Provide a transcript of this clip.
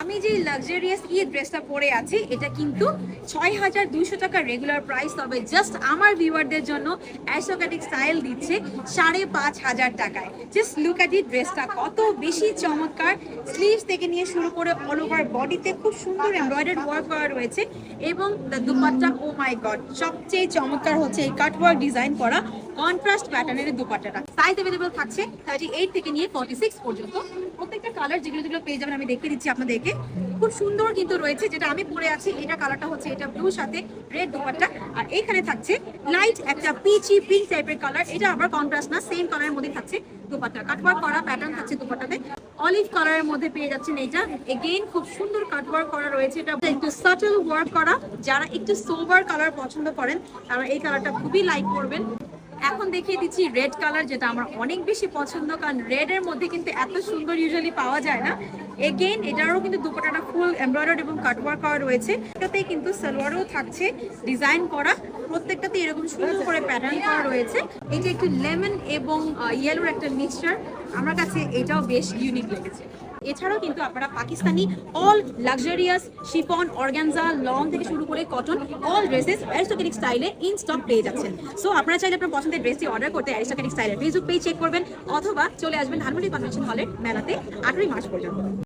আমি যে লাক্সারিয়াস ড্রেসটা পরে আছি এটা কিন্তু ৬,২০০ টাকা রেগুলার প্রাইস, তবে জাস্ট আমার ভিউয়ারদের জন্য অ্যারিস্টোক্র্যাটিক স্টাইল দিচ্ছে ৫,৫০০ টাকায়। জাস্ট লুক অ্যাট ইট, ড্রেসটা কত বেশি চমৎকার। স্লিভস থেকে নিয়ে শুরু করে অল ওভার বডিতে খুব সুন্দর এমব্রয়ডারি ওয়ার্ক করা রয়েছে এবং দুপাট্টা, ও মাই গড, সবচেয়ে চমৎকার হচ্ছে এই কাট ওয়ার্ক ডিজাইন করা কন্ট্রাস্ট প্যাটার্নের দুপাট্টাটা। সাইজ अवेलेबल থাকছে 38 থেকে নিয়ে 46 পর্যন্ত। প্রত্যেকটা কালার যেগুলো পেয়ে যাবেন আমি দেখিয়ে দিচ্ছি আপনাদেরকে, খুব সুন্দর কিন্তু রয়েছে। যেটা আমি পরে আছি এটা কালারটা হচ্ছে এটা ব্লু সাথে রেড দুপাট্টা, আর এইখানে থাকছে লাইট একটা পিচি পিঙ্ক টাইপের কালার, এটা আবার কন্ট্রাস্ট না, সেম কালারের মধ্যে থাকছে দুপাট্টা। কাটওয়ার্ক করা প্যাটার্ন থাকছে দুপাট্টাতে, অলিভ কালারের মধ্যে পেয়ে যাচ্ছেন এটা। এগেইন খুব সুন্দর কাটওয়ার্ক করা রয়েছে, এটা একটু সাটল ওয়ার্ক করা। যারা একটু সোবার কালার পছন্দ করেন তারা এই কালারটা খুবই লাইক করবেন। এখন দেখিয়ে দিচ্ছি রেড কালার, যেটা আমার অনেক বেশি পছন্দ, কারণ রেড এর মধ্যে কিন্তু এত সুন্দর ইউজুয়ালি পাওয়া যায় না। এগেইন এটারও কিন্তু দুপাট্টাটা ফুল এমব্রয়ডারি এবং কাটওয়ার্ক করা রয়েছে। এটাতে কিন্তু সালোয়ারও থাকছে ডিজাইন করা, প্রত্যেকটাতে এরকম সুন্দর করে প্যাটার্ন করা রয়েছে। এই যে একটু লেমন এবং ইয়েলোর একটা মিক্সচার, আমার কাছে এটাও বেশ ইউনিক লেগেছে। এছাড়াও কিন্তু আপনারা Pakistani all luxurious chiffon, organza, long থেকে শুরু করে কটন অল ড্রেসেস অ্যারিস্টোক্র্যাটিক স্টাইলে ইন স্টক পেয়ে যাচ্ছেন। সো আপনারা চাইলে আপনার পছন্দের ড্রেসটি অর্ডার করতে অ্যারিস্টোক্র্যাটিক স্টাইলের ফেসবুক পেজ চেক করবেন, অথবা চলে আসবেন ধানমন্ডি কনভেনশন হলের মেলাতে ৮ই মার্চ পর্যন্ত।